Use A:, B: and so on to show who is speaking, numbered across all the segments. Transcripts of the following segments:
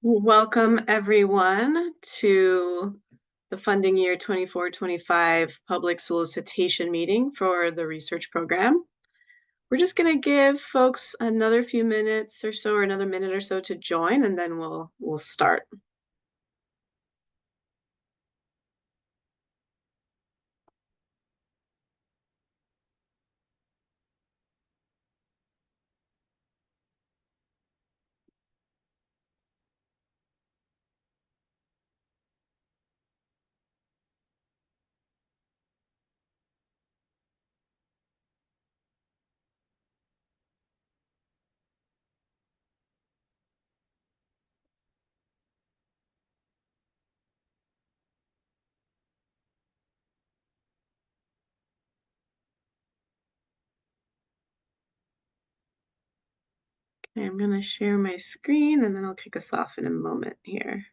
A: Welcome everyone to the funding year 24-25 public solicitation meeting for the research program. We're just going to give folks another few minutes or so, or another minute or so to join, and then we'll start. Okay, I'm going to share my screen and then I'll kick us off in a moment here.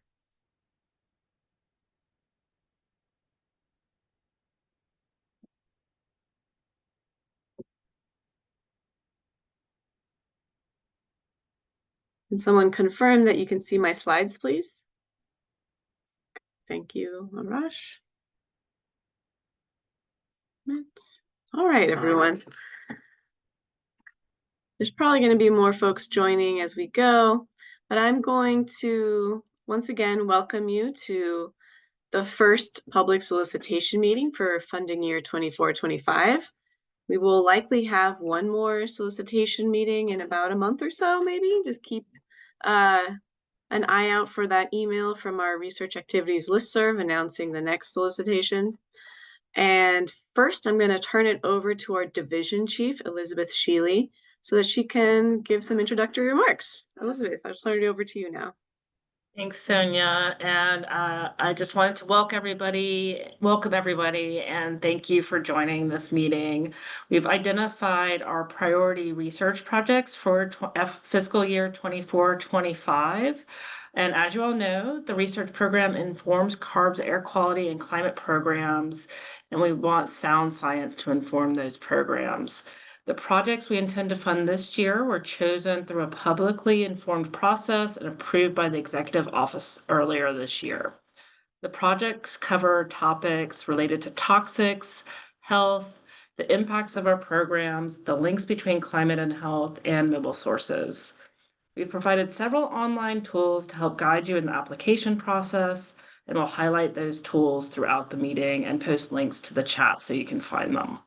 A: Can someone confirm that you can see my slides, please? Thank you, Arash. All right, everyone. There's probably going to be more folks joining as we go, but I'm going to once again welcome you to the first public solicitation meeting for funding year 24-25. We will likely have one more solicitation meeting in about a month or so, maybe. Just keep an eye out for that email from our research activities listserv announcing the next solicitation. And first, I'm going to turn it over to our division chief, Elizabeth Sheely, so that she can give some introductory remarks. Elizabeth, I'll turn it over to you now.
B: Thanks, Sonia. And I just wanted to welcome everybody, and thank you for joining this meeting. We've identified our priority research projects for fiscal year 24-25. And as you all know, the research program informs CARB's air quality and climate programs, and we want sound science to inform those programs. The projects we intend to fund this year were chosen through a publicly informed process and approved by the Executive Office earlier this year. The projects cover topics related to toxics, health, the impacts of our programs, the links between climate and health, and mobile sources. We've provided several online tools to help guide you in the application process, and we'll highlight those tools throughout the meeting and post links to the chat so you can find them.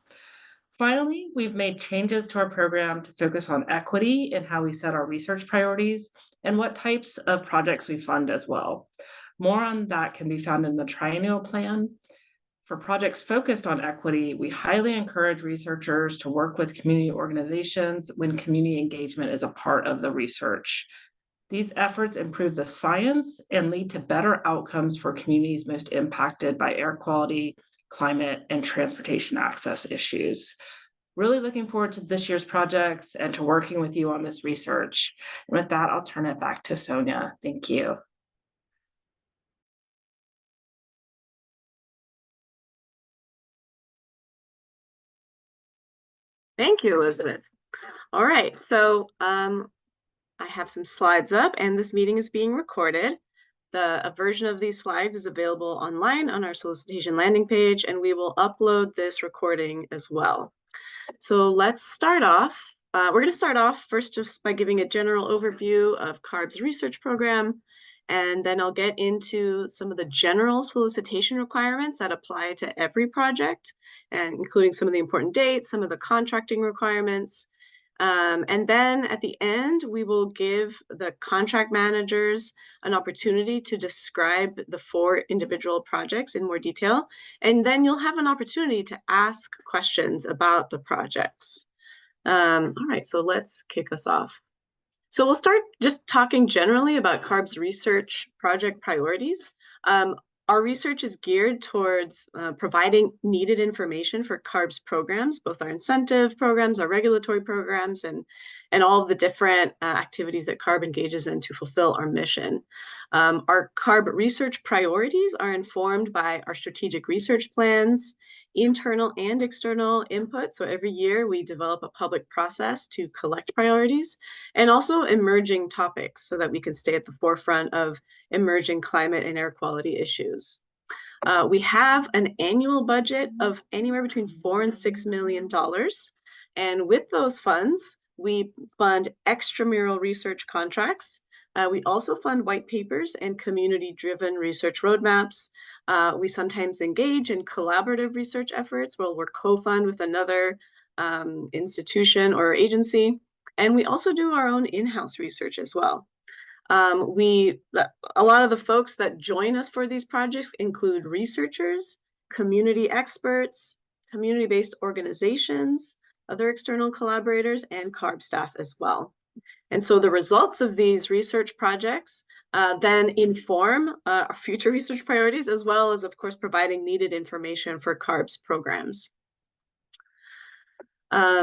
B: Finally, we've made changes to our program to focus on equity in how we set our research priorities and what types of projects we fund as well. More on that can be found in the triennial plan. For projects focused on equity, we highly encourage researchers to work with community organizations when community engagement is a part of the research. These efforts improve the science and lead to better outcomes for communities most impacted by air quality, climate, and transportation access issues. Really looking forward to this year's projects and to working with you on this research. And with that, I'll turn it back to Sonia. Thank you.
A: Thank you, Elizabeth. All right, so I have some slides up and this meeting is being recorded. A version of these slides is available online on our solicitation landing page, and we will upload this recording as well. So let's start off. We're going to start off first just by giving a general overview of CARB's research program, and then I'll get into some of the general solicitation requirements that apply to every project, and including some of the important dates, some of the contracting requirements. And then at the end, we will give the contract managers an opportunity to describe the 4 individual projects in more detail. And then you'll have an opportunity to ask questions about the projects. All right, so let's kick us off. So we'll start just talking generally about CARB's research project priorities. Our research is geared towards providing needed information for CARB's programs, both our incentive programs, our regulatory programs, and all of the different activities that CARB engages in to fulfill our mission. Our CARB research priorities are informed by our strategic research plans internal and external input. So every year we develop a public process to collect priorities and also emerging topics so that we can stay at the forefront of emerging climate and air quality issues. We have an annual budget of anywhere between $4 and $6 million. And with those funds, we fund extramural research contracts. We also fund white papers and community-driven research roadmaps. We sometimes engage in collaborative research efforts where we're co-fund with another institution or agency. And we also do our own in-house research as well. A lot of the folks that join us for these projects include researchers, community experts, community-based organizations, other external collaborators, and CARB staff as well. And so the results of these research projects then inform our future research priorities, as well as, of course, providing needed information for CARB's programs.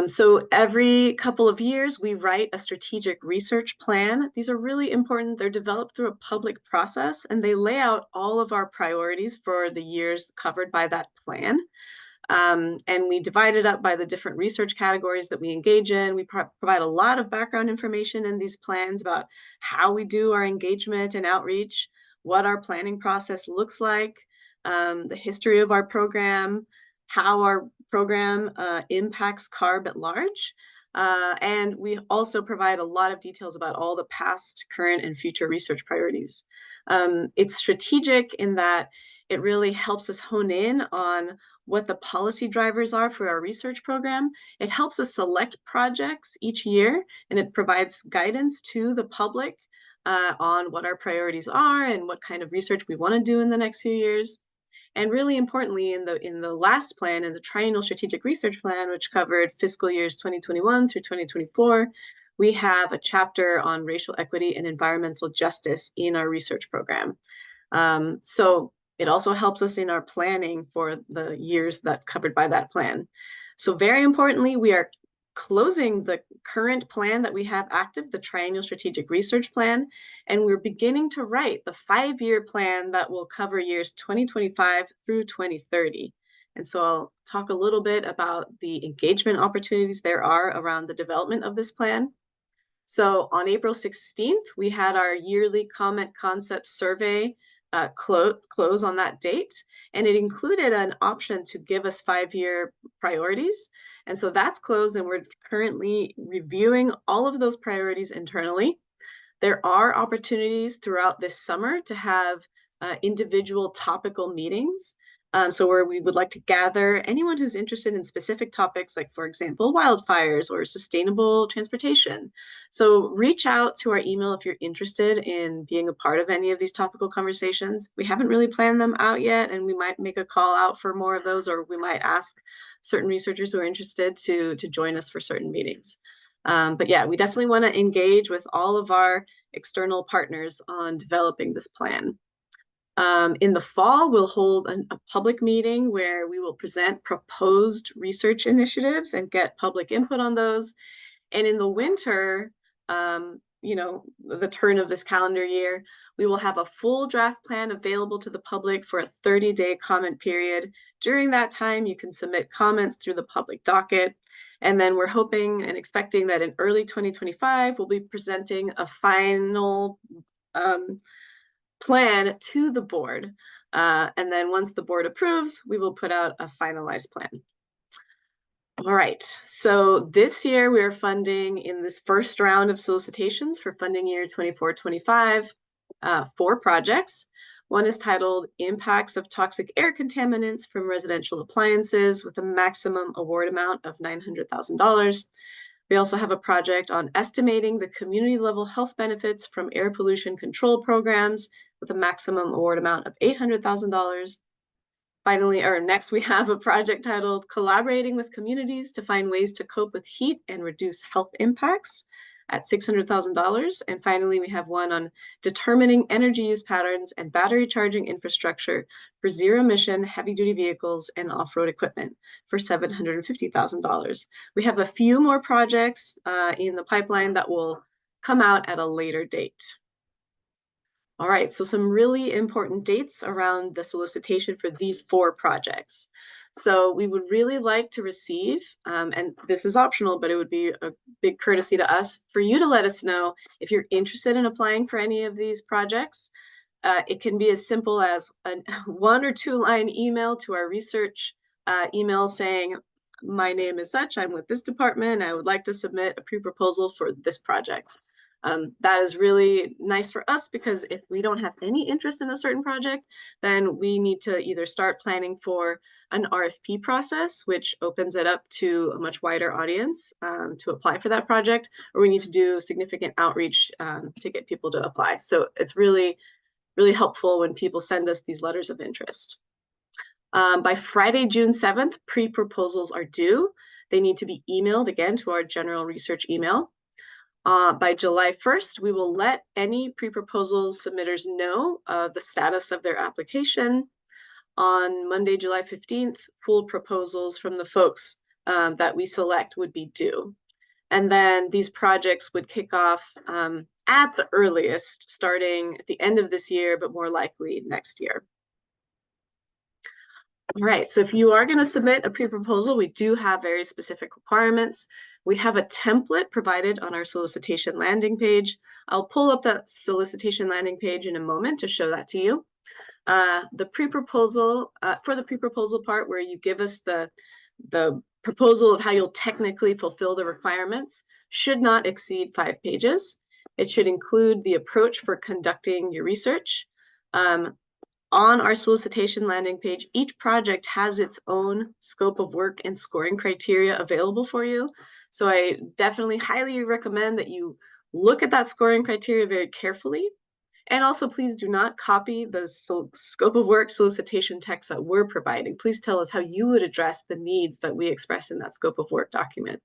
A: So every couple of years, we write a strategic research plan. These are really important. They're developed through a public process, and they lay out all of our priorities for the years covered by that plan. And we divide it up by the different research categories that we engage in. We provide a lot of background information in these plans about how we do our engagement and outreach, what our planning process looks like, the history of our program, how our program impacts CARB at large. And we also provide a lot of details about all the past, current, and future research priorities. It's strategic in that it really helps us hone in on what the policy drivers are for our research program. It helps us select projects each year, and it provides guidance to the public on what our priorities are and what kind of research we want to do in the next few years. And really importantly, in the last plan, in the Triennial Strategic Research Plan, which covered fiscal years 2021 through 2024, we have a chapter on racial equity and environmental justice in our research program. So it also helps us in our planning for the years that's covered by that plan. So very importantly, we are closing the current plan that we have active, the Triennial Strategic Research Plan, and we're beginning to write the 5-year plan that will cover years 2025 through 2030. And so I'll talk a little bit about the engagement opportunities there are around the development of this plan. So on April 16th, we had our yearly comment concept survey close on that date, and it included an option to give us 5-year priorities. And so that's closed, and we're currently reviewing all of those priorities internally. There are opportunities throughout this summer to have individual topical meetings. So where we would like to gather anyone who's interested in specific topics, like, for example, wildfires or sustainable transportation. So reach out to our email if you're interested in being a part of any of these topical conversations. We haven't really planned them out yet, and we might make a call out for more of those, or we might ask certain researchers who are interested to join us for certain meetings. But yeah, we definitely want to engage with all of our external partners on developing this plan. In the fall, we'll hold a public meeting where we will present proposed research initiatives and get public input on those. And in the winter, the turn of this calendar year, we will have a full draft plan available to the public for a 30-day comment period. During that time, you can submit comments through the public docket. And then we're hoping and expecting that in early 2025, we'll be presenting a final plan to the board. And then once the board approves, we will put out a finalized plan. All right, so this year we are funding in this first round of solicitations for funding year 24-25, 4 projects. One is titled Impacts of Toxic Air Contaminants from Residential Appliances with a maximum award amount of $900,000. We also have a project on estimating the community level health benefits from air pollution control programs with a maximum award amount of $800,000. Finally, or next, we have a project titled Collaborating with Communities to Find Ways to Cope with Heat and Reduce Health Impacts at $600,000. And finally, we have one on determining energy use patterns and battery charging infrastructure for zero emission heavy duty vehicles and off-road equipment for $750,000. We have a few more projects in the pipeline that will come out at a later date. All right, so some really important dates around the solicitation for these 4 projects. So we would really like to receive, and this is optional, but it would be a big courtesy to us for you to let us know if you're interested in applying for any of these projects. It can be as simple as a 1 or 2 line email to our research email saying, my name is such, I'm with this department, I would like to submit a pre-proposal for this project. That is really nice for us because if we don't have any interest in a certain project, then we need to either start planning for an RFP process, which opens it up to a much wider audience to apply for that project, or we need to do significant outreach to get people to apply. So it's really helpful when people send us these letters of interest. By Friday, June 7th, pre-proposals are due. They need to be emailed again to our general research email. By July 1st, we will let any pre-proposal submitters know the status of their application. On Monday, July 15th, full proposals from the folks that we select would be due. And then these projects would kick off at the earliest, starting at the end of this year, but more likely next year. All right, so if you are going to submit a pre-proposal, we do have very specific requirements. We have a template provided on our solicitation landing page. I'll pull up that solicitation landing page in a moment to show that to you. The pre-proposal, for the pre-proposal part where you give us the proposal of how you'll technically fulfill the requirements, should not exceed 5 pages. It should include the approach for conducting your research. On our solicitation landing page, each project has its own scope of work and scoring criteria available for you. So I definitely highly recommend that you look at that scoring criteria very carefully. And also, please do not copy the scope of work solicitation text that we're providing. Please tell us how you would address the needs that we express in that scope of work document.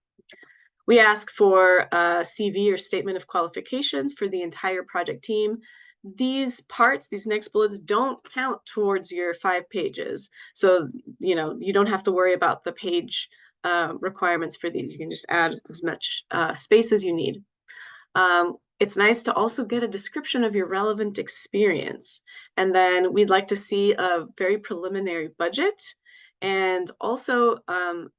A: We ask for a CV or statement of qualifications for the entire project team. These parts, these next bullets, don't count towards your 5 pages. So, you don't have to worry about the page requirements for these. You can just add as much space as you need. It's nice to also get a description of your relevant experience. And then we'd like to see a very preliminary budget. And also,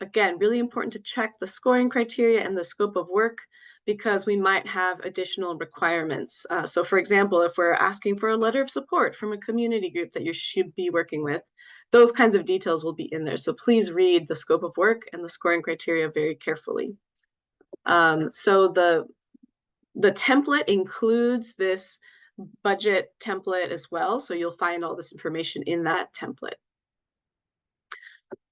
A: again, really important to check the scoring criteria and the scope of work because we might have additional requirements. So for example, if we're asking for a letter of support from a community group that you should be working with, those kinds of details will be in there. So please read the scope of work and the scoring criteria very carefully. So the template includes this budget template as well. So you'll find all this information in that template.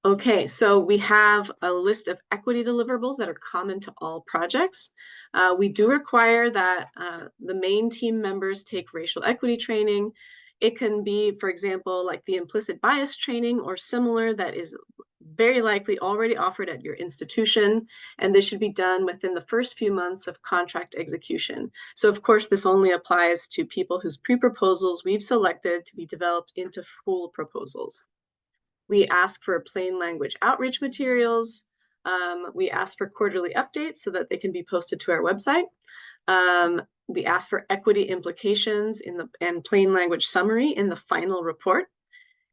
A: Okay, so we have a list of equity deliverables that are common to all projects. We do require that the main team members take racial equity training. It can be, for example, like the implicit bias training or similar that is very likely already offered at your institution, and this should be done within the first few months of contract execution. So of course, this only applies to people whose pre-proposals we've selected to be developed into full proposals. We ask for plain language outreach materials. We ask for quarterly updates so that they can be posted to our website. We ask for equity implications and plain language summary in the final report.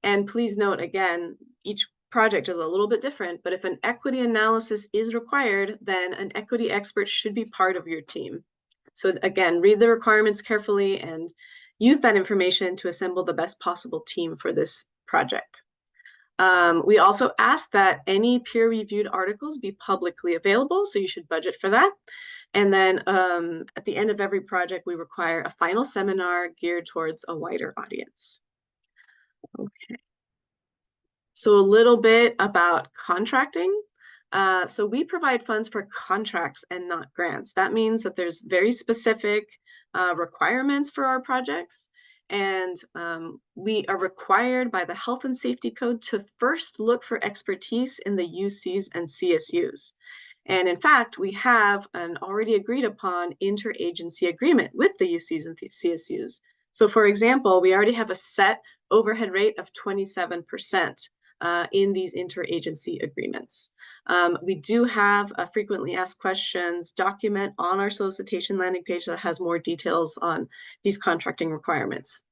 A: And please note, again, each project is a little bit different, but if an equity analysis is required, then an equity expert should be part of your team. So again, read the requirements carefully and use that information to assemble the best possible team for this project. We also ask that any peer-reviewed articles be publicly available, so you should budget for that. And then at the end of every project, we require a final seminar geared towards a wider audience. Okay. So a little bit about contracting. So we provide funds for contracts and not grants. That means that there's very specific requirements for our projects. And we are required by the Health and Safety Code to first look for expertise in the UCs and CSUs. And in fact, we have an already agreed upon interagency agreement with the UCs and the CSUs. So for example, we already have a set overhead rate of 27% in these interagency agreements. We do have a frequently asked questions document on our solicitation landing page that has more details on these contracting requirements.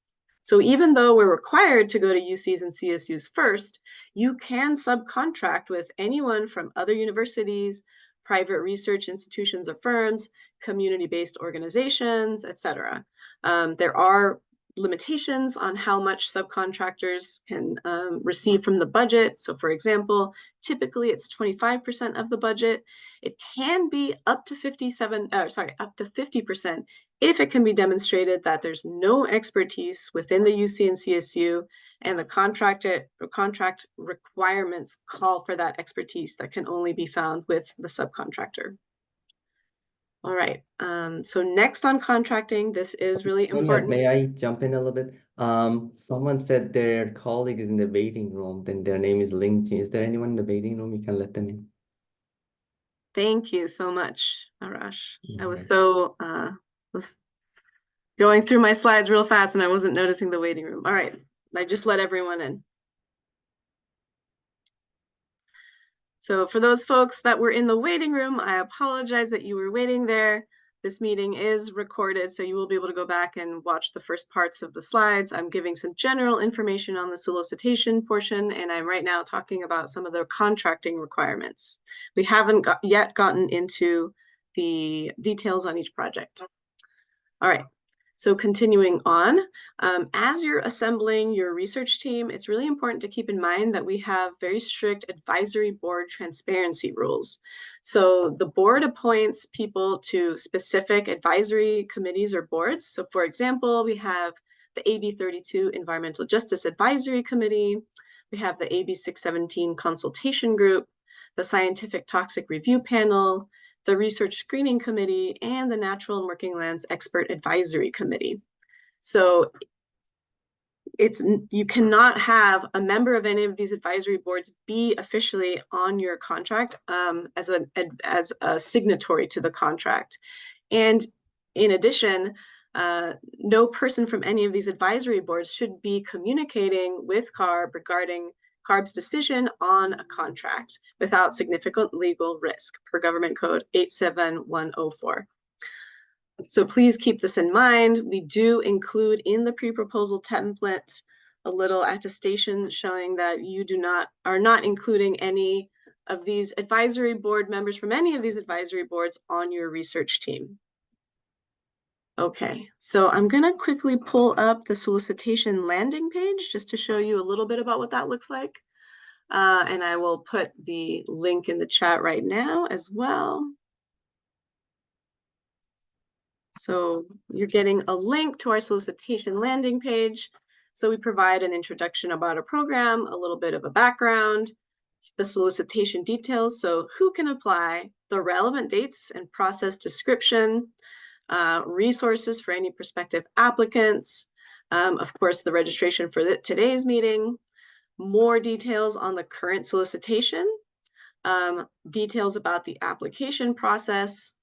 A: So even though we're required to go to UCs and CSUs first, you can subcontract with anyone from other universities, private research institutions or firms, community-based organizations, etc. There are limitations on how much subcontractors can receive from the budget. So for example, typically it's 25% of the budget. It can be up to 50% if it can be demonstrated that there's no expertise within the UC and CSU and the contract requirements call for that expertise that can only be found with the subcontractor. All right, so next on contracting, this is really
C: Sonia,
A: important.
C: may I jump in a little bit? Someone said their colleague is in the waiting room, then their name is linked. Is there anyone in the waiting room? You can let them in.
A: Thank you so much, Arash. I was
C: Right.
A: so was going through my slides real fast and I wasn't noticing the waiting room. All right, I just let everyone in. So for those folks that were in the waiting room, I apologize that you were waiting there. This meeting is recorded, so you will be able to go back and watch the first parts of the slides. I'm giving some general information on the solicitation portion, and I'm right now talking about some of the contracting requirements. We haven't yet gotten into the details on each project. All right. So continuing on, as you're assembling your research team, it's really important to keep in mind that we have very strict advisory board transparency rules. So the board appoints people to specific advisory committees or boards. So for example, we have the AB 32 Environmental Justice Advisory Committee. We have the AB 617 Consultation Group, the Scientific Toxic Review Panel, the Research Screening Committee, and the Natural and Working Lands Expert Advisory Committee. So you cannot have a member of any of these advisory boards be officially on your contract as a signatory to the contract. And in addition, no person from any of these advisory boards should be communicating with CARB regarding CARB's decision on a contract without significant legal risk per Government Code 87104. So please keep this in mind. We do include in the pre-proposal template a little attestation showing that you are not including any of these advisory board members from any of these advisory boards on your research team. Okay, so I'm gonna quickly pull up the solicitation landing page just to show you a little bit about what that looks like. And I will put the link in the chat right now as well. So you're getting a link to our solicitation landing page. So we provide an introduction about our program, a little bit of a background, the solicitation details, so who can apply, the relevant dates and process description, resources for any prospective applicants, of course, the registration for today's meeting, more details on the current solicitation, details about the application process,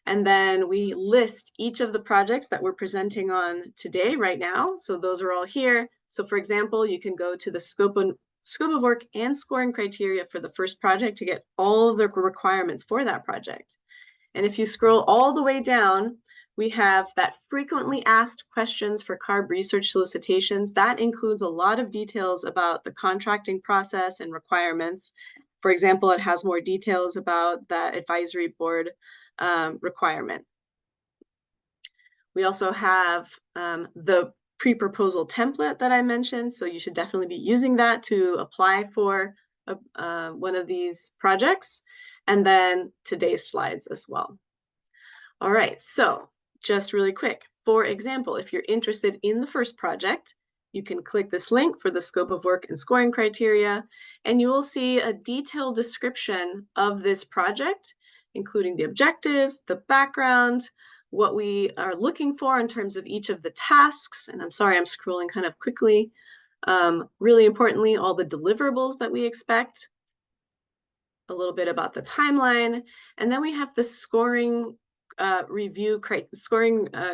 A: and then we list each of the projects that we're presenting on today, right now. So those are all here. So for example, you can go to the scope of work and scoring criteria for the first project to get all of the requirements for that project. And if you scroll all the way down, we have that frequently asked questions for CARB research solicitations. That includes a lot of details about the contracting process and requirements. For example, it has more details about that advisory board requirement. We also have the pre-proposal template that I mentioned, so you should definitely be using that to apply for one of these projects, and then today's slides as well. All right, so just really quick, for example, if you're interested in the first project, you can click this link for the scope of work and scoring criteria, and you will see a detailed description of this project, including the objective, the background, what we are looking for in terms of each of the tasks. And I'm sorry, I'm scrolling kind of quickly. Really importantly, all the deliverables that we expect, a little bit about the timeline, and then we have the scoring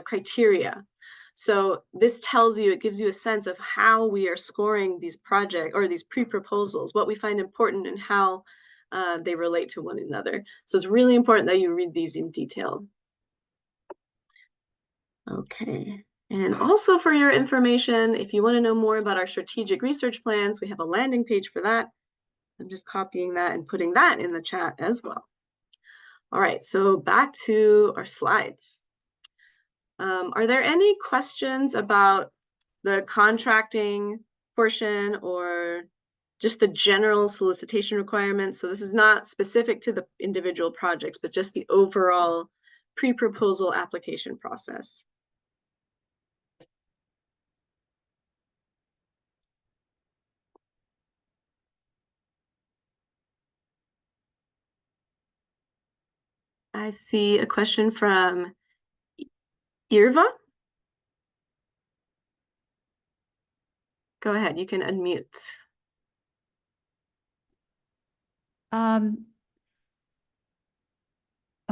A: criteria. So this tells you, it gives you a sense of how we are scoring these projects or these pre-proposals, what we find important and how they relate to one another. So it's really important that you read these in detail. Okay, And also for your information, if you want to know more about our strategic research plans, we have a landing page for that. I'm just copying that and putting that in the chat as well. All right, so back to our slides. Are there any questions about the contracting portion or just the general solicitation requirements? So this is not specific to the individual projects, but just the overall pre-proposal application process. I see a question from Irva. Go ahead, you can unmute.
D: Oh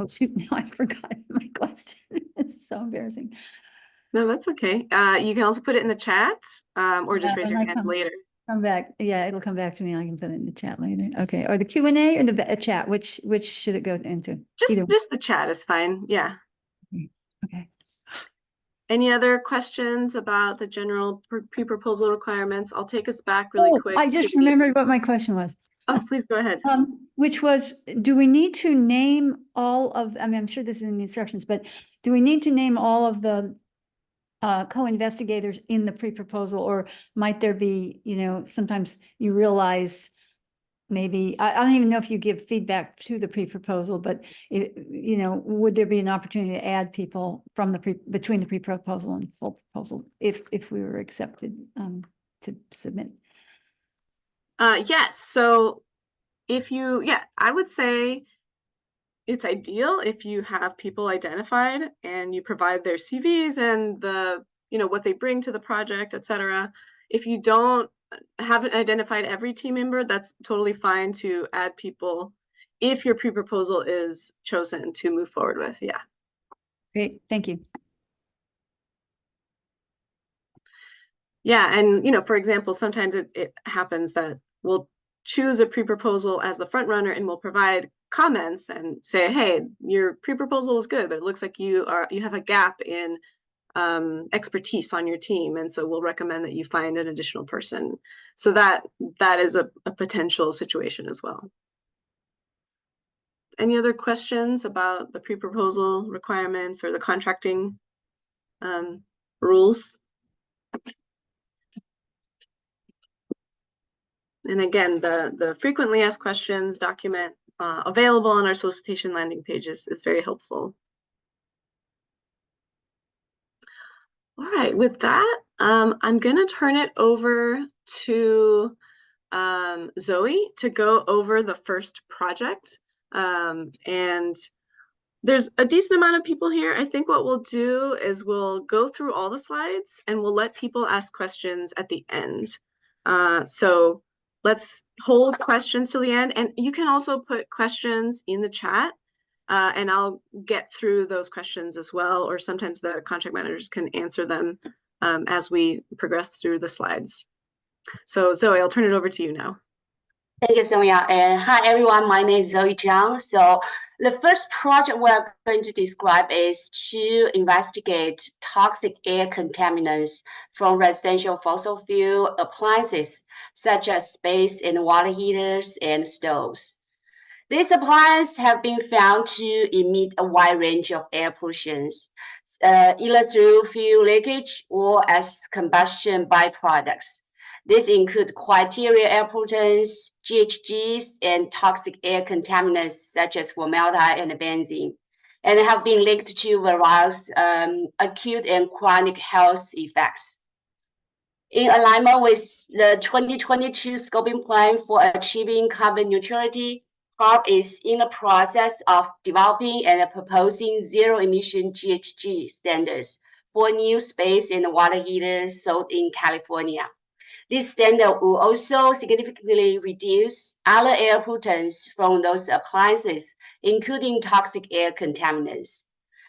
D: shoot, now I forgot my question. It's so embarrassing.
A: No, that's okay. You can also put it in the chat or just raise your hand later.
D: Come back. Yeah, it'll come back to me. I can put it in the chat later. Okay. Or the Q&A or the chat? Which should it go into?
A: Just the chat is fine. Yeah.
D: Okay.
A: Any other questions about the general pre-proposal requirements? I'll take us back really quick.
D: I just remembered what my question was.
A: Oh, please go ahead.
D: Which was, do we need to name all of, I mean, I'm sure this is in the instructions, but do we need to name all of the co-investigators in the pre-proposal, or might there be, sometimes you realize maybe, I don't even know if you give feedback to the pre-proposal, but would there be an opportunity to add people from between the pre-proposal and full proposal if we were accepted to submit?
A: Yes. So I would say it's ideal if you have people identified and you provide their CVs and what they bring to the project, etc. If you haven't identified every team member, that's totally fine to add people if your pre-proposal is chosen to move forward with. Yeah.
D: Great, thank you.
A: Yeah, and for example, sometimes it happens that we'll choose a pre-proposal as the front runner and we'll provide comments and say, hey, your pre-proposal is good, but it looks like you have a gap in expertise on your team, and so we'll recommend that you find an additional person. So that is a potential situation as well. Any other questions about the pre-proposal requirements or the contracting rules? And again, the frequently asked questions document available on our solicitation landing pages is very helpful. All right, with that, I'm going to turn it over to Zoe to go over the first project. And there's a decent amount of people here. I think what we'll do is we'll go through all the slides and we'll let people ask questions at the end. So let's hold questions till the end. And you can also put questions in the chat and I'll get through those questions as well. Or sometimes the contract managers can answer them as we progress through the slides. So Zoe, I'll turn it over to you now.
E: Thank you, Sonia. And hi, everyone. My name is Zoe Zhang. So the first project we're going to describe is to investigate toxic air contaminants from residential fossil fuel appliances, such as space and water heaters and stoves. These appliances have been found to emit a wide range of air pollutions, either through fuel leakage or as combustion byproducts. These include criteria air pollutants, GHGs, and toxic air contaminants such as formaldehyde and benzene, and have been linked to various acute and chronic health effects. In alignment with the 2022 scoping plan for achieving carbon neutrality, CARB is in the process of developing and proposing zero-emission GHG standards for new space and water heaters sold in California. This standard will also significantly reduce other air pollutants from those appliances, including toxic air contaminants.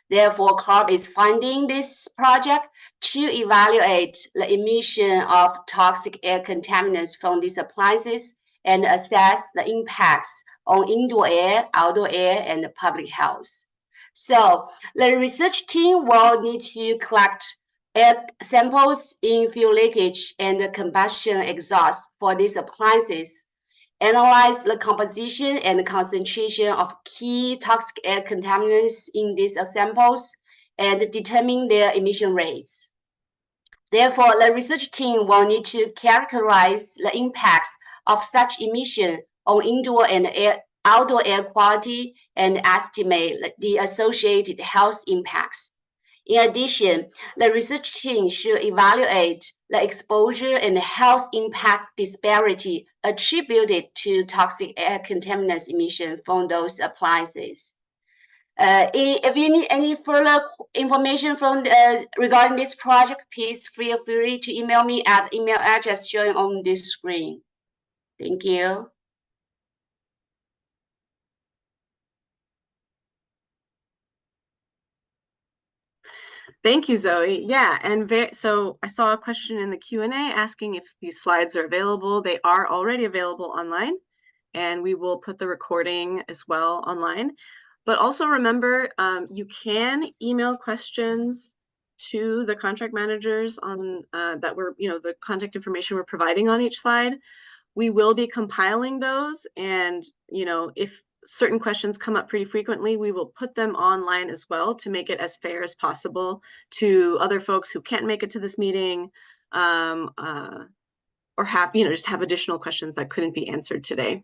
E: Therefore, CARB is funding this project to evaluate the emission of toxic air contaminants from these appliances and assess the impacts on indoor air, outdoor air, and public health. So the research team will need to collect air samples in fuel leakage and combustion exhaust for these appliances, analyze the composition and concentration of key toxic air contaminants in these samples, and determine their emission rates. Therefore, the research team will need to characterize the impacts of such emission on indoor and outdoor air quality and estimate the associated health impacts. In addition, the research team should evaluate the exposure and health impact disparity attributed to toxic air contaminants emission from those appliances. If you need any further information regarding this project, please feel free to email me at the email address shown on this screen. Thank you.
A: Thank you, Zoe. Yeah, and so I saw a question in the Q&A asking if these slides are available. They are already available online, and we will put the recording as well online. But also remember, you can email questions to the contract managers on the contact information we're providing on each slide. We will be compiling those, and if certain questions come up pretty frequently, we will put them online as well to make it as fair as possible to other folks who can't make it to this meeting, or just have additional questions that couldn't be answered today.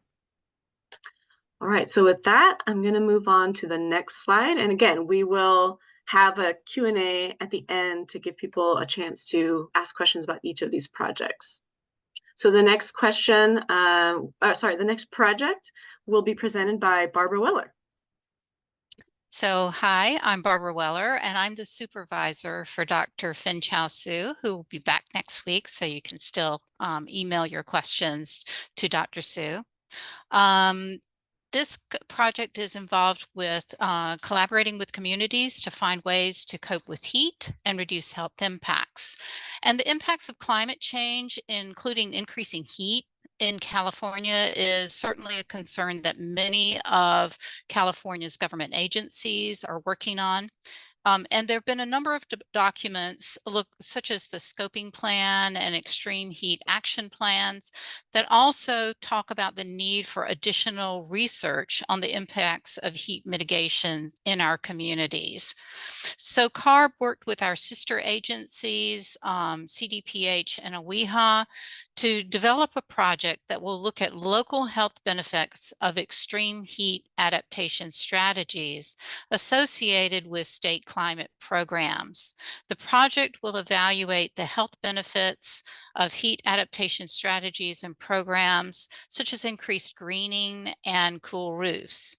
A: All right, so with that, I'm going to move on to the next slide. And again, we will have a Q&A at the end to give people a chance to ask questions about each of these projects. So the next the next project will be presented by Barbara Weller.
F: So hi, I'm Barbara Weller, and I'm the supervisor for Dr. Fin-Chao Su, who will be back next week, so you can still email your questions to Dr. Su. This project is involved with collaborating with communities to find ways to cope with heat and reduce health impacts. And the impacts of climate change, including increasing heat in California, is certainly a concern that many of California's government agencies are working on. And there have been a number of documents, such as the scoping plan and extreme heat action plans, that also talk about the need for additional research on the impacts of heat mitigation in our communities. So CARB worked with our sister agencies, CDPH and OEHA, to develop a project that will look at local health benefits of extreme heat adaptation strategies associated with state climate programs. The project will evaluate the health benefits of heat adaptation strategies and programs, such as increased greening and cool roofs.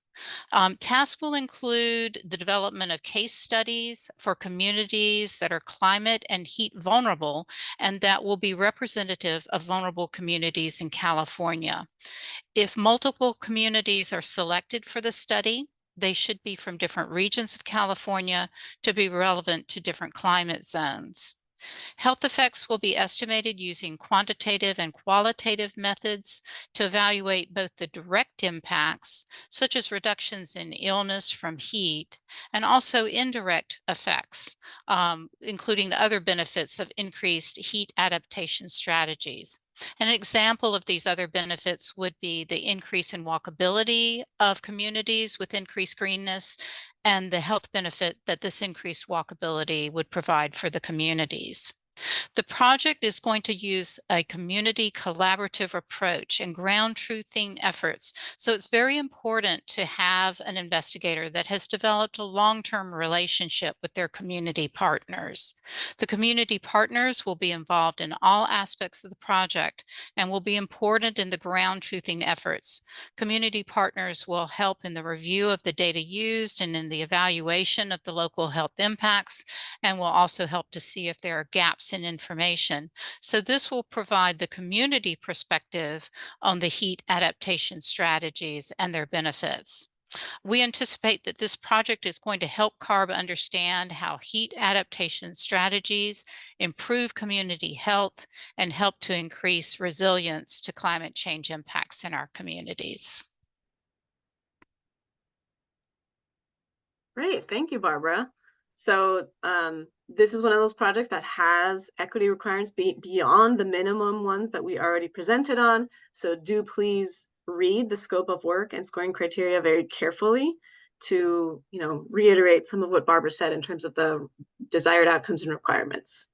F: Tasks will include the development of case studies for communities that are climate and heat vulnerable, and that will be representative of vulnerable communities in California. If multiple communities are selected for the study, they should be from different regions of California to be relevant to different climate zones. Health effects will be estimated using quantitative and qualitative methods to evaluate both the direct impacts, such as reductions in illness from heat, and also indirect effects, including the other benefits of increased heat adaptation strategies. An example of these other benefits would be the increase in walkability of communities with increased greenness, and the health benefit that this increased walkability would provide for the communities. The project is going to use a community collaborative approach and ground truthing efforts. So it's very important to have an investigator that has developed a long-term relationship with their community partners. The community partners will be involved in all aspects of the project and will be important in the ground truthing efforts. Community partners will help in the review of the data used and in the evaluation of the local health impacts, and will also help to see if there are gaps in information. So this will provide the community perspective on the heat adaptation strategies and their benefits. We anticipate that this project is going to help CARB understand how heat adaptation strategies improve community health and help to increase resilience to climate change impacts in our communities.
A: Great, thank you, Barbara. So this is one of those projects that has equity requirements beyond the minimum ones that we already presented on. So do please read the scope of work and scoring criteria very carefully to, reiterate some of what Barbara said in terms of the desired outcomes and requirements.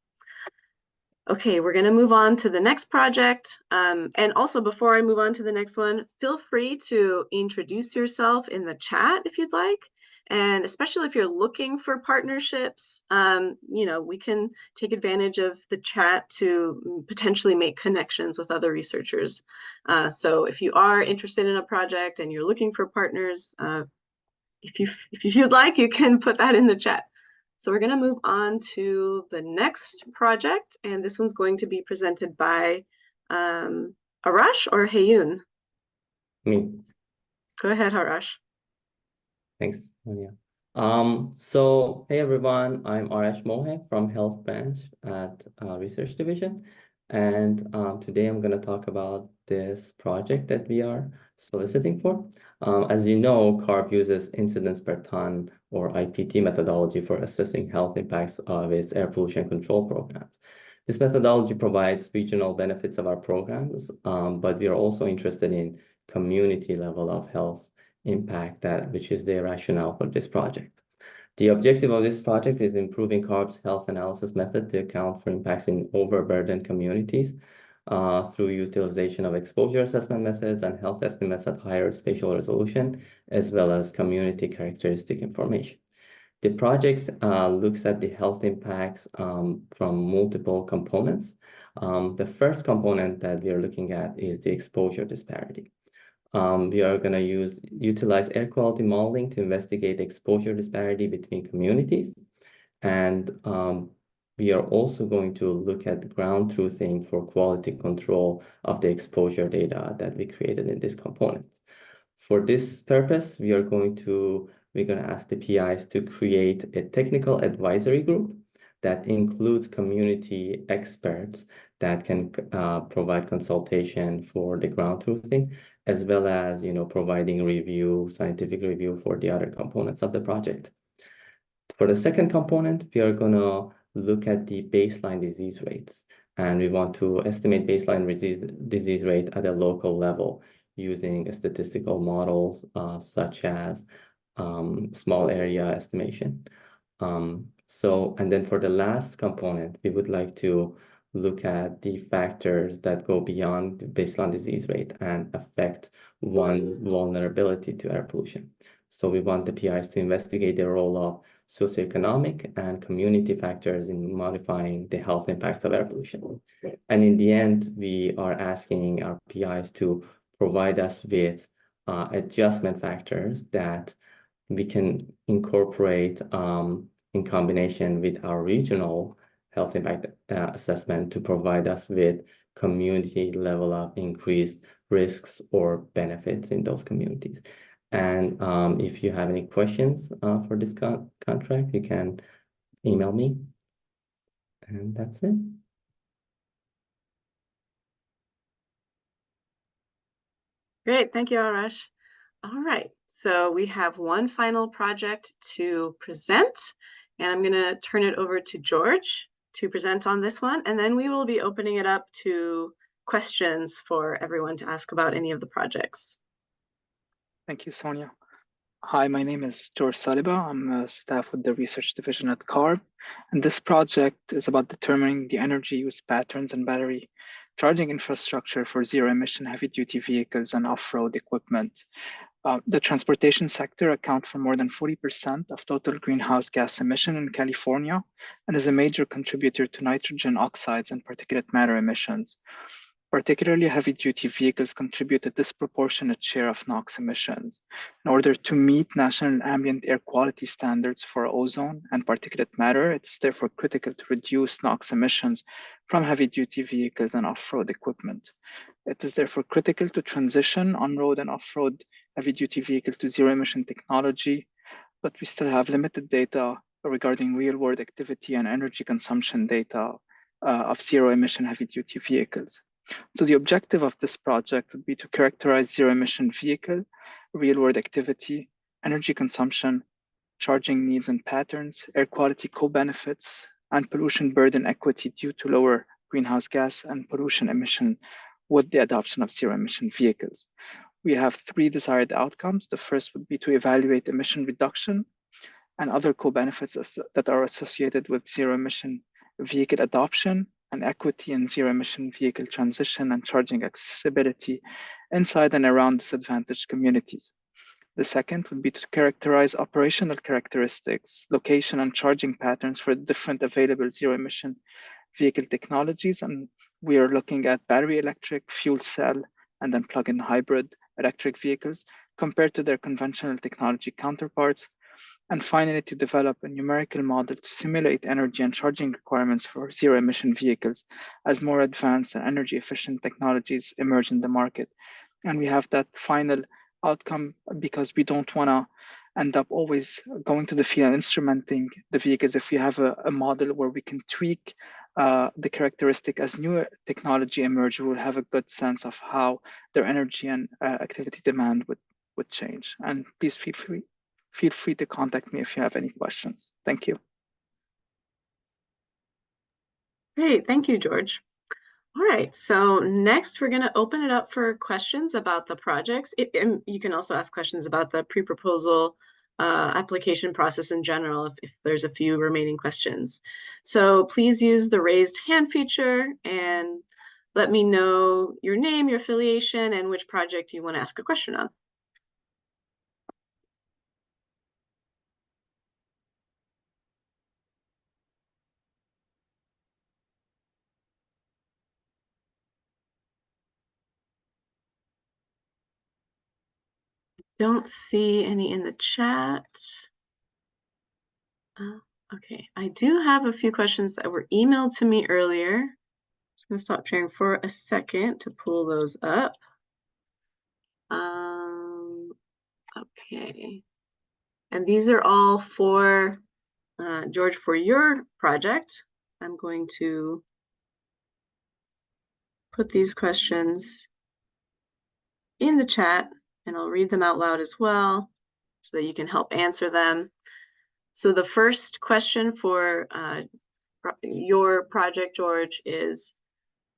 A: Okay, we're going to move on to the next project. And also, before I move on to the next one, feel free to introduce yourself in the chat if you'd like. And especially if you're looking for partnerships, we can take advantage of the chat to potentially make connections with other researchers. So if you are interested in a project and you're looking for partners, if you'd like, you can put that in the chat. So we're going to move on to the next project, and this one's going to be presented by Arash or Heyun.
C: Me.
A: Go ahead, Arash.
C: Thanks, Sonia. So hey everyone, I'm Arash Mohe from Health Branch at Research Division, and today I'm going to talk about this project that we are soliciting for. As you know, CARB uses incidence per ton or IPT methodology for assessing health impacts of its air pollution control programs. This methodology provides regional benefits of our programs, but we are also interested in community level of health impact, which is the rationale for this project. The objective of this project is improving CARB's health analysis method to account for impacts in overburdened communities through utilization of exposure assessment methods and health estimates at higher spatial resolution, as well as community characteristic information. The project looks at the health impacts from multiple components. The first component that we are looking at is the exposure disparity. We are going to utilize air quality modeling to investigate exposure disparity between communities. And we are also going to look at ground truthing for quality control of the exposure data that we created in this component. For this purpose, we're going to ask the PIs to create a technical advisory group that includes community experts that can provide consultation for the ground truthing, as well as providing scientific review for the other components of the project. For the second component, we are going to look at the baseline disease rates, and we want to estimate baseline disease rate at a local level using statistical models such as small area estimation. And then for the last component, we would like to look at the factors that go beyond the baseline disease rate and affect one's vulnerability to air pollution. So we want the PIs to investigate the role of socioeconomic and community factors in modifying the health impacts of air pollution. And in the end, we are asking our PIs to provide us with adjustment factors that we can incorporate in combination with our regional health impact assessment to provide us with community level of increased risks or benefits in those communities. And if you have any questions for this contract, you can email me. And that's it.
A: Great, thank you, Arash. All right, so we have one final project to present, and I'm going to turn it over to George to present on this one, and then we will be opening it up to questions for everyone to ask about any of the projects.
G: Thank you, Sonia. Hi, my name is George Saliba. I'm staff with the research division at CARB, and this project is about determining the energy use patterns and battery charging infrastructure for zero-emission heavy-duty vehicles and off-road equipment. The transportation sector accounts for more than 40% of total greenhouse gas emission in California and is a major contributor to nitrogen oxides and particulate matter emissions. Particularly heavy-duty vehicles contribute a disproportionate share of NOx emissions. In order to meet national ambient air quality standards for ozone and particulate matter, it's therefore critical to reduce NOx emissions from heavy-duty vehicles and off-road equipment. It is therefore critical to transition on-road and off-road heavy-duty vehicles to zero-emission technology, but we still have limited data regarding real-world activity and energy consumption data of zero-emission heavy-duty vehicles. So the objective of this project would be to characterize zero-emission vehicle, real-world activity, energy consumption, charging needs and patterns, air quality co-benefits, and pollution burden equity due to lower greenhouse gas and pollution emission with the adoption of zero emission vehicles. We have 3 desired outcomes. The first would be to evaluate emission reduction and other co-benefits that are associated with zero emission vehicle adoption and equity in zero emission vehicle transition and charging accessibility inside and around disadvantaged communities. The second would be to characterize operational characteristics, location, and charging patterns for different available zero emission vehicle technologies. And we are looking at battery electric, fuel cell, and then plug-in hybrid electric vehicles compared to their conventional technology counterparts. And finally, to develop a numerical model to simulate energy and charging requirements for zero emission vehicles as more advanced and energy efficient technologies emerge in the market. And we have that final outcome because we don't want to end up always going to the field and instrumenting the vehicles. If we have a model where we can tweak the characteristic as new technology emerge, we'll have a good sense of how their energy and activity demand would change. And please feel free to contact me if you have any questions. Thank you.
A: Great, thank you, George. All right, so next we're going to open it up for questions about the projects. And you can also ask questions about the pre-proposal application process in general if there's a few remaining questions. So please use the raised hand feature and let me know your name, your affiliation, and which project you want to ask a question on. Don't see any in the chat. Okay, I do have a few questions that were emailed to me earlier. Just gonna stop sharing for a second to pull those up. Okay, and these are all for George, for your project. I'm going to put these questions in the chat and I'll read them out loud as well so that you can help answer them. So the first question for your project, George, is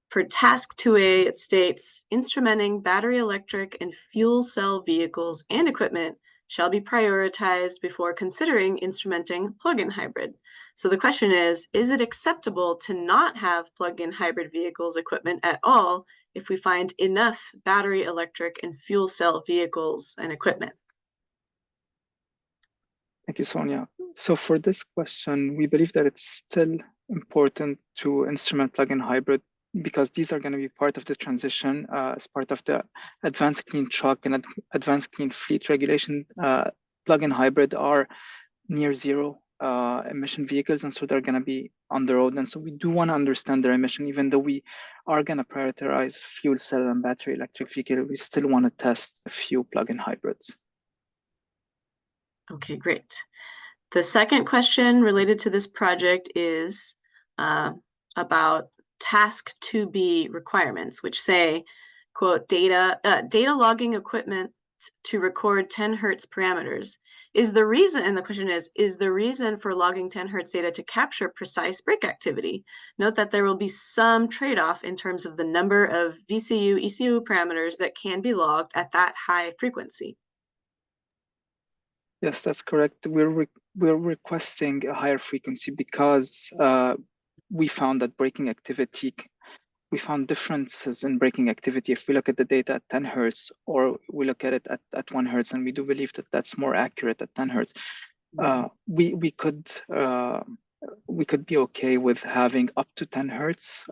A: for task 2A, it states, instrumenting battery electric and fuel cell vehicles and equipment shall be prioritized before considering instrumenting plug-in hybrid. So the question is it acceptable to not have plug-in hybrid vehicles equipment at all if we find enough battery electric and fuel cell vehicles and equipment?
G: Thank you, Sonia. So for this question, we believe that it's still important to instrument plug-in hybrid because these are going to be part of the transition as part of the advanced clean truck and advanced clean fleet regulation. Plug-in hybrid are near zero emission vehicles, and so they're going to be on the road. And so we do want to understand their emission, even though we are going to prioritize fuel cell and battery electric vehicle, we still want to test a few plug-in hybrids.
A: Okay, great. The second question related to this project is about task 2B requirements, which say, quote, data logging equipment to record 10 hertz parameters. Is the reason, and the question is the reason for logging 10 hertz data to capture precise brake activity? Note that there will be some trade-off in terms of the number of VCU, ECU parameters that can be logged at that high frequency.
G: Yes, that's correct. We're requesting a higher frequency because we found that braking activity, we found differences in braking activity if we look at the data at 10 hertz or we look at it at 1 hertz, and we do believe that that's more accurate at 10 hertz. We could be okay with having up to 10 hertz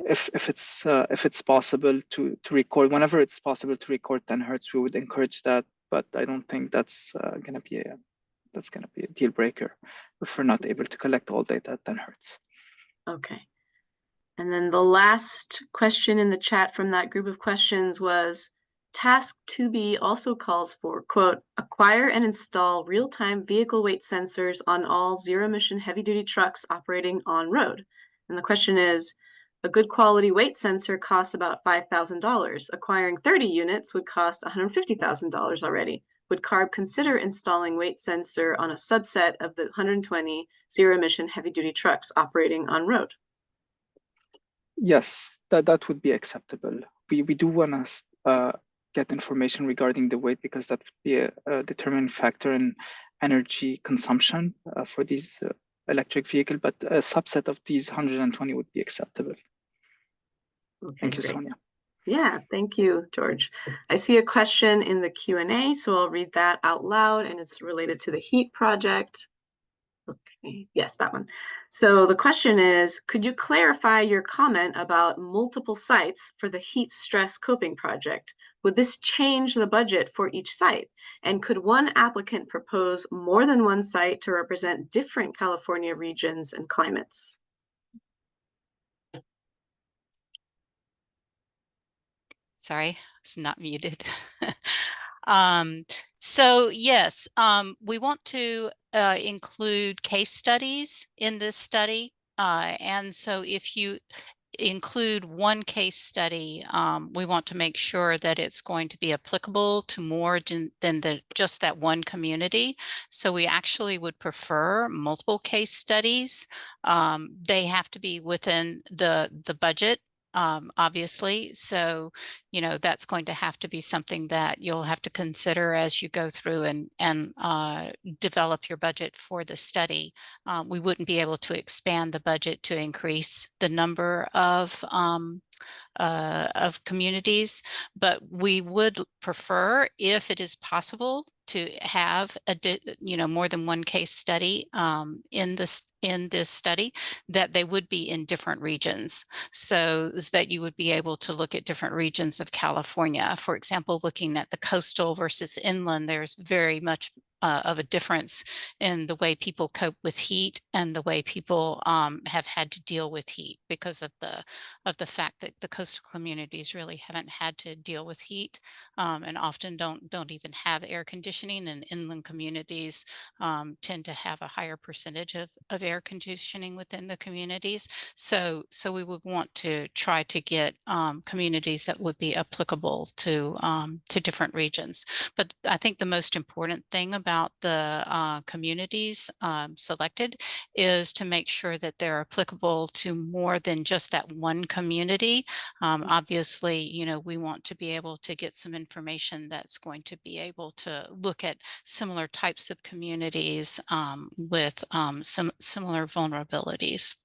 G: if it's possible to record. Whenever it's possible to record 10 hertz, we would encourage that. But I don't think that's gonna be a deal breaker if we're not able to collect all data at 10 hertz.
A: Okay. And then the last question in the chat from that group of questions was, task 2B also calls for, quote, acquire and install real-time vehicle weight sensors on all zero-emission heavy-duty trucks operating on road. And the question is, a good quality weight sensor costs about $5,000. Acquiring 30 units would cost $150,000 already. would CARB consider installing weight sensor on a subset of the 120 zero-emission heavy-duty trucks operating on road?
G: Yes, that would be acceptable. We do want to get information regarding the weight because that would be a determining factor in energy consumption for these electric vehicles, but a subset of these 120 would be acceptable.
A: Okay,
G: Thank you,
A: great.
G: Sonia.
A: Yeah, thank you, George. I see a question in the Q&A, so I'll read that out loud, and it's related to the HEAT project. Okay, yes, that one. So the question is, could you clarify your comment about multiple sites for the heat stress coping project? Would this change the budget for each site? And could one applicant propose more than one site to represent different California regions and climates?
F: Sorry, it's not muted. So yes, we want to include case studies in this study. And so if you include one case study, we want to make sure that it's going to be applicable to more than just that one community. So we actually would prefer multiple case studies. They have to be within the budget, obviously. So, you know, that's going to have to be something that you'll have to consider as you go through and develop your budget for the study. We wouldn't be able to expand the budget to increase the number of communities, but we would prefer, if it is possible, to have more than one case study in this study, that they would be in different regions, so that you would be able to look at different regions of California. For example, looking at the coastal versus inland, there's very much of a difference in the way people cope with heat and the way people have had to deal with heat because of the fact that the coastal communities really haven't had to deal with heat and often don't even have air conditioning, and inland communities tend to have a higher percentage of air conditioning within the communities. So we would want to try to get communities that would be applicable to different regions. But I think the most important thing about the communities selected is to make sure that they're applicable to more than just that one community. Obviously, you know, we want to be able to get some information that's going to be able to look at similar types of communities with some similar vulnerabilities.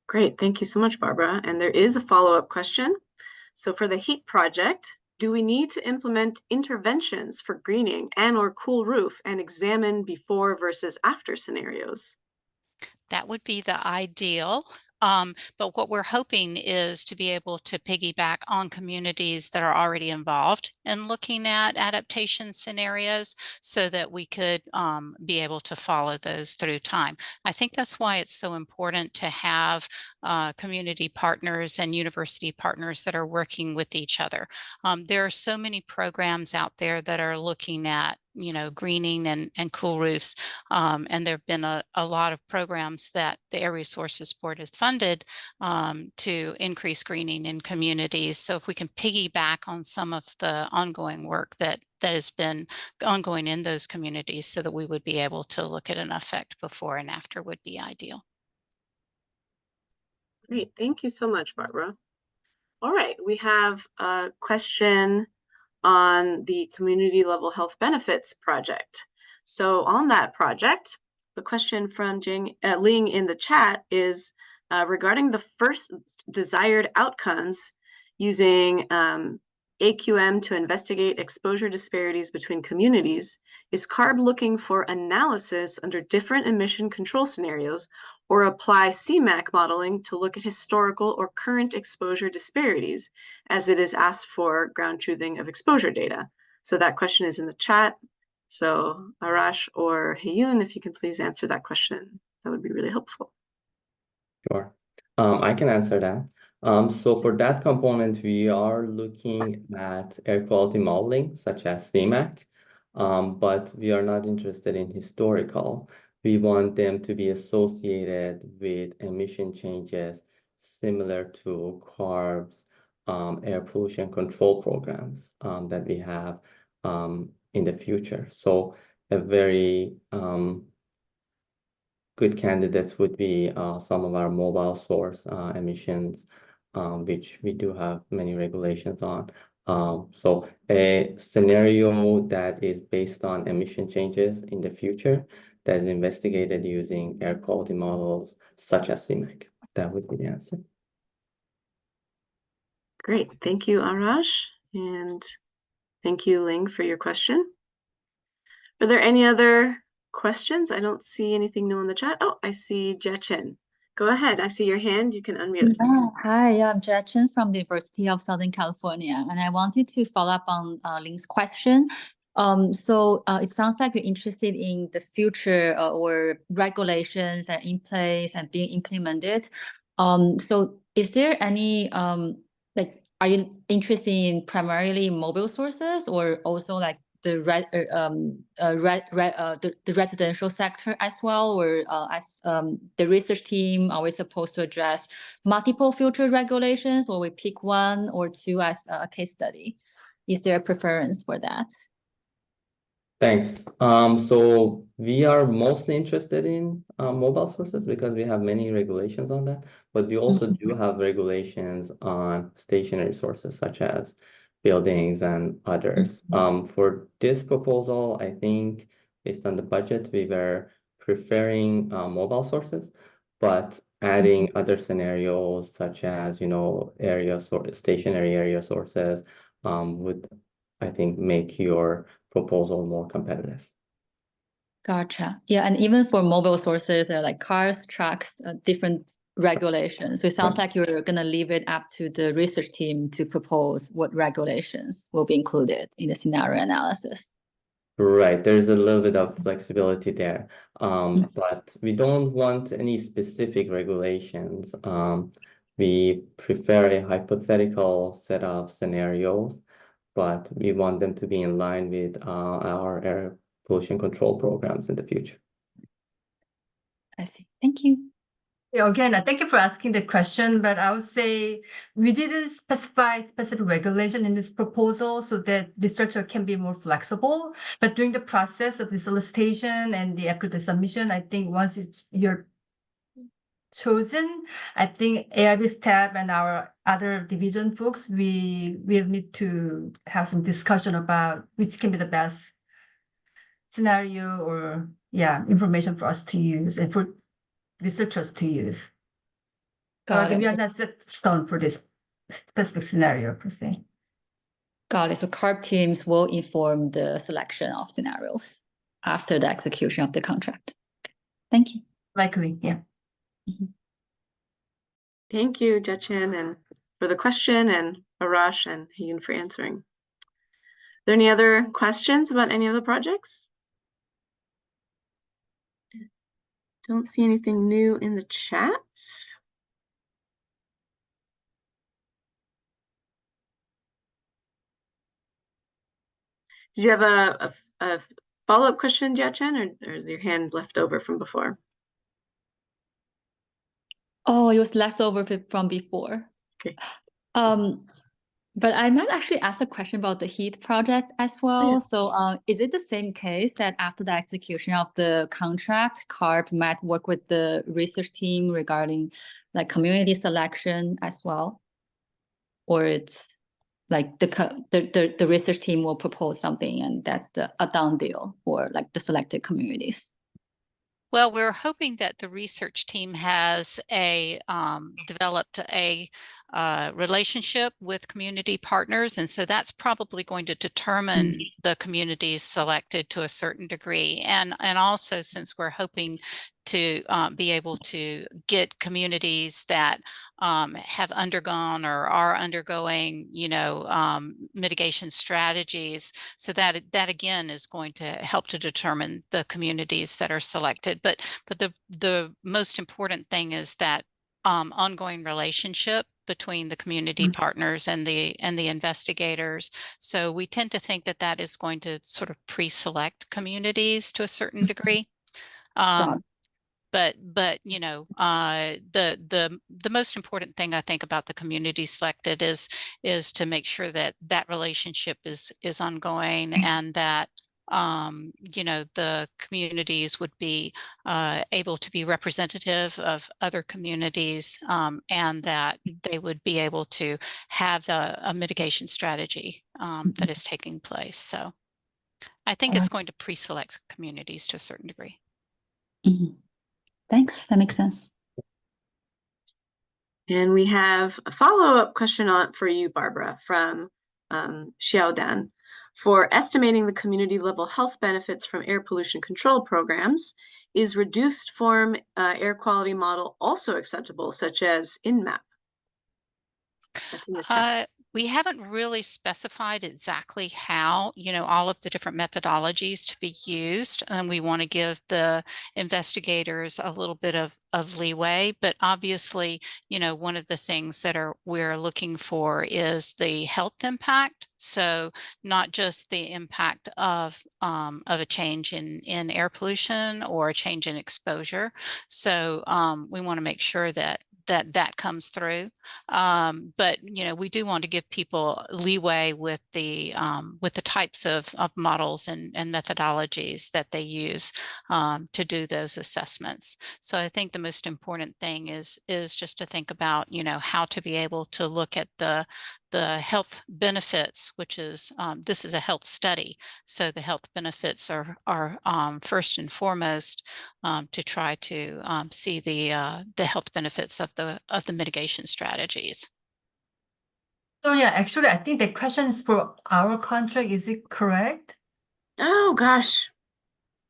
A: Great, thank you so much, Barbara. And there is a follow-up question. So for the HEAT project, do we need to implement interventions for greening and/or cool roof and examine before versus after scenarios?
F: That would be the ideal. But what we're hoping is to be able to piggyback on communities that are already involved in looking at adaptation scenarios so that we could be able to follow those through time. I think that's why it's so important to have community partners and university partners that are working with each other. There are so many programs out there that are looking at, you know, greening and cool roofs. And there have been a lot of programs that the Air Resources Board has funded to increase greening in communities. So if we can piggyback on some of the ongoing work that has been ongoing in those communities so that we would be able to look at an effect before and after would be ideal.
A: Great, thank you so much, Barbara. All right, we have a question on the community level health benefits project. So on that project, the question from Ling in the chat is regarding the first desired outcomes using AQM to investigate exposure disparities between communities. Is CARB looking for analysis under different emission control scenarios, or apply CMAQ modeling to look at historical or current exposure disparities, as it is asked for ground truthing of exposure data? So that question is in the chat. So Arash or Heyun, if you can please answer that question, that would be really helpful.
C: Sure. I can answer that. So for that component, we are looking at air quality modeling, such as CMAQ, but we are not interested in historical. We want them to be associated with emission changes similar to CARB's air pollution control programs that we have in the future. So a very good candidates would be some of our mobile source emissions, which we do have many regulations on. So a scenario that is based on emission changes in the future that is investigated using air quality models such as CMAQ. That would be the answer.
A: Great. Thank you, Arash. And thank you, Ling, for your question. Are there any other questions? I don't see anything new in the chat. Oh, I see Jia-Chen. Go ahead. I see your hand. You can unmute.
H: Hi, I'm Jia-Chen from the University of Southern California, and I wanted to follow up on Ling's question. It sounds like you're interested in the future or regulations that are in place and being implemented. So is there any are you interested in primarily mobile sources or also like the residential sector as well, or as the research team, are we supposed to address multiple future regulations, or we pick one or two as a case study? Is there a preference for that?
C: Thanks. So we are mostly interested in mobile sources because we have many regulations on that, but we also do have regulations on stationary sources such as buildings and others. For this proposal, I think based on the budget, we were preferring mobile sources, but adding other scenarios such as, stationary area sources would, I think, make your proposal more competitive.
H: Gotcha. Yeah, and even for mobile sources, there are like cars, trucks, different regulations. So it sounds like you're going to leave it up to the research team to propose what regulations will be included in the scenario analysis.
C: Right, there's a little bit of flexibility there, but we don't want any specific regulations. We prefer a hypothetical set of scenarios, but we want them to be in line with our air pollution control programs in the future.
H: I see. Thank you.
I: Yeah, again, thank you for asking the question, but I would say we didn't specify specific regulation in this proposal so that researcher can be more flexible. But during the process of the solicitation and the after the submission, I think once you're chosen, I think ARB staff and our other division folks, we will need to have some discussion about which can be the best scenario or information for us to use and for researchers to use.
H: Got it.
I: We are not set stone for this specific scenario per se.
H: Got it. So CARB teams will inform the selection of scenarios after the execution of the contract. Thank you.
I: Likely, yeah.
A: Thank you, Jia-Chen, and for the question, and Arash and Hyun for answering. Are there any other questions about any of the projects? Don't see anything new in the chat. Did you have a follow-up question, Jia-Chen, or is your hand left over from before?
H: Oh, it was left over from before.
A: Okay.
H: But I might actually ask a question about the HEAT project as well.
A: Oh, yeah.
H: So is it the same case that after the execution of the contract, CARB might work with the research team regarding like community selection as well? Or it's like the research team will propose something and that's a done deal for like the selected communities?
F: Well, we're hoping that the research team has developed a relationship with community partners, and so that's probably going to determine the communities selected to a certain degree. And also, since we're hoping to be able to get communities that have undergone or are undergoing, mitigation strategies, so that again is going to help to determine the communities that are selected. But the most important thing is that ongoing relationship between the community partners and the investigators. So we tend to think that is going to sort of pre-select communities to a certain degree. you know, the most important thing I think about the community selected is to make sure that that relationship is ongoing, and that you know, the communities would be able to be representative of other communities, and that they would be able to have a mitigation strategy that is taking place. So I think it's going to pre-select communities to a certain degree.
H: Thanks, that makes sense.
A: And we have a follow-up question for you, Barbara, from Xiaodan. For estimating the community level health benefits from air pollution control programs, is reduced form air quality model also acceptable, such as INMAP? That's in the chat.
F: We haven't really specified exactly how, you know, all of the different methodologies to be used, and we want to give the investigators a little bit of leeway. But obviously, you know, one of the things that we're looking for is the health impact. So not just the impact of a change in air pollution or a change in exposure. So we want to make sure that comes through. But you know, we do want to give people leeway with the types of models and methodologies that they use to do those assessments. So I think the most important thing is just to think about, you know, how to be able to look at the health benefits, which is this is a health study, so the health benefits are first and foremost to try to see the health benefits of the mitigation strategies.
I: So yeah, actually, I think the question is for our contract. Is it correct?
A: Oh gosh.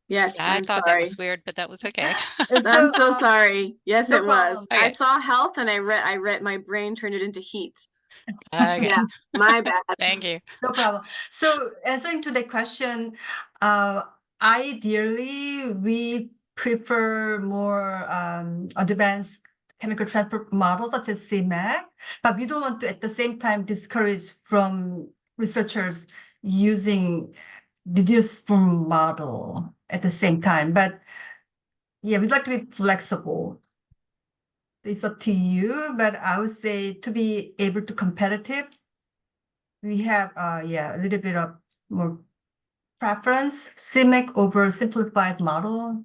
A: Yes,
F: Yeah, I
A: I'm
F: thought
A: sorry.
F: that was weird, but that was okay.
A: I'm so sorry. Yes,
I: no
A: it was.
I: problem.
A: I
F: Okay.
A: saw health and I read my brain turned it into heat.
F: Okay.
A: Yeah, my bad.
F: Thank you.
I: No problem. So answering to the question, ideally, we prefer more advanced chemical transport models such as CMAC, but we don't want to at the same time discourage from researchers using reduced form model at the same time. But yeah, we'd like to be flexible. It's up to you, but I would say to be able to competitive, we have a little bit of more preference, CMAC over simplified model.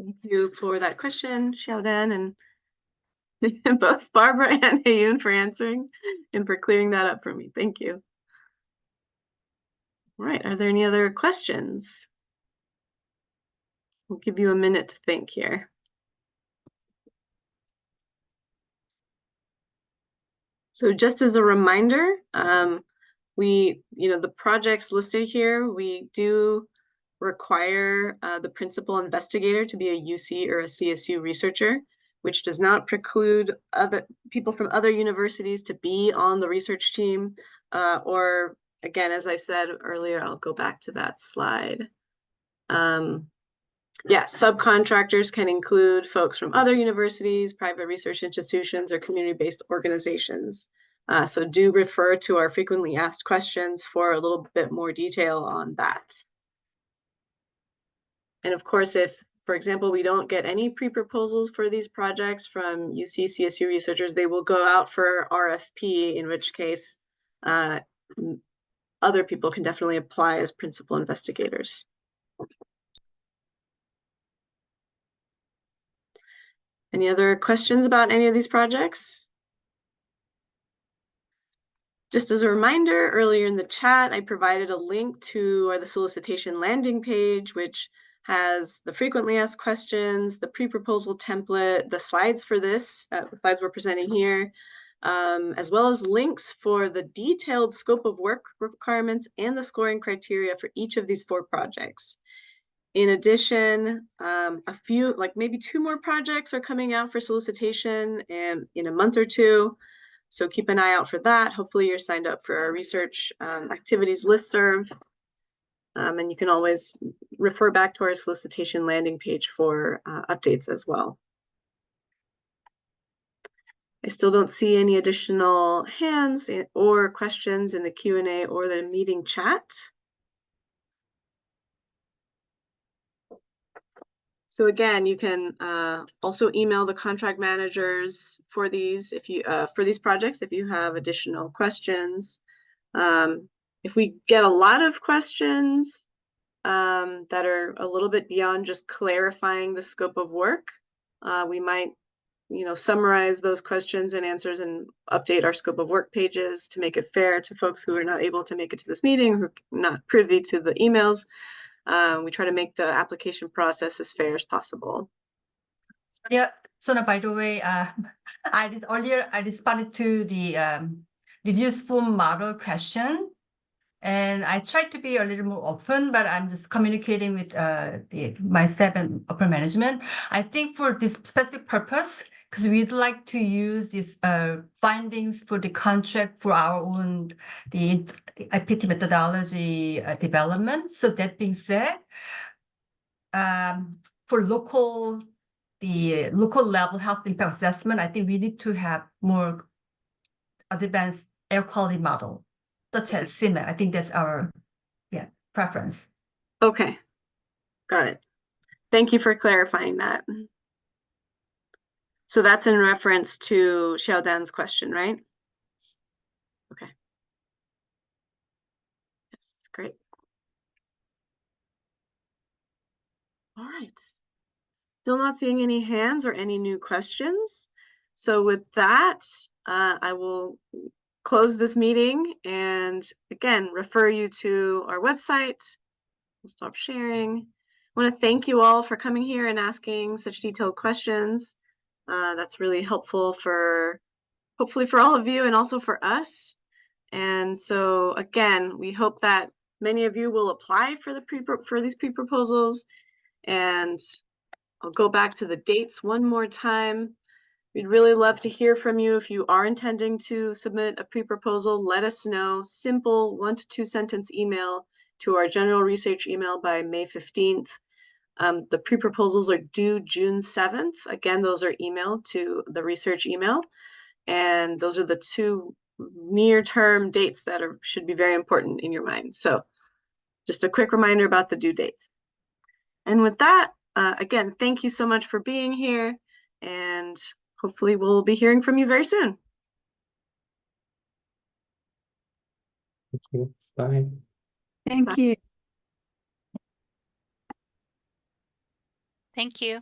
A: Thank you for that question, Xiaodan, and both Barbara and Hayun for answering and for clearing that up for me. Thank you. All right, are there any other questions? We'll give you a minute to think here. So just as a reminder, the projects listed here, we do require the principal investigator to be a UC or a CSU researcher, which does not preclude other people from other universities to be on the research team. Or again, as I said earlier, I'll go back to that slide. Yeah, subcontractors can include folks from other universities, private research institutions, or community-based organizations. So do refer to our frequently asked questions for a little bit more detail on that. And of course, if, for example, we don't get any pre-proposals for these projects from UC, CSU researchers, they will go out for RFP, in which case other people can definitely apply as principal investigators. Any other questions about any of these projects? Just as a reminder, earlier in the chat, I provided a link to the solicitation landing page, which has the frequently asked questions, the pre-proposal template, the slides for this, the slides we're presenting here, as well as links for the detailed scope of work requirements and the scoring criteria for each of these 4 projects. In addition, a few, like maybe 2 more projects are coming out for solicitation in a month or 2. So keep an eye out for that. Hopefully you're signed up for our research activities listserv. And you can always refer back to our solicitation landing page for updates as well. I still don't see any additional hands or questions in the Q&A or the meeting chat. So again, you can also email the contract managers for these projects if you have additional questions. If we get a lot of questions that are a little bit beyond just clarifying the scope of work, we might, summarize those questions and answers and update our scope of work pages to make it fair to folks who are not able to make it to this meeting, who are not privy to the emails. We try to make the application process as fair as possible.
I: Yeah. So now, by the way, I responded to the reduced form model question, and I tried to be a little more open, but I'm just communicating with myself and upper management. I think for this specific purpose, because we'd like to use these findings for the contract for our own the IPT methodology development. So that being said, for the local level health impact assessment, I think we need to have more advanced air quality model, such as CIMA. I think that's our preference.
A: Okay, got it. Thank you for clarifying that. So that's in reference to Xiaodan's question, right? Okay. Yes, great. All right. Still not seeing any hands or any new questions. So with that, I will close this meeting and again, refer you to our website. We'll stop sharing. I want to thank you all for coming here and asking such detailed questions. That's really helpful hopefully for all of you and also for us. And so again, we hope that many of you will apply for these pre-proposals. And I'll go back to the dates one more time. We'd really love to hear from you. If you are intending to submit a pre-proposal, let us know. Simple 1 to 2 sentence email to our general research email by May 15th. The pre-proposals are due June 7th. Again, those are emailed to the research email. And those are the 2 near-term dates that should be very important in your mind. So just a quick reminder about the due dates. And with that, again, thank you so much for being here, and hopefully we'll be hearing from you very soon.
C: Thank you. Bye.
D: Thank
A: Bye.
D: you.
F: Thank you.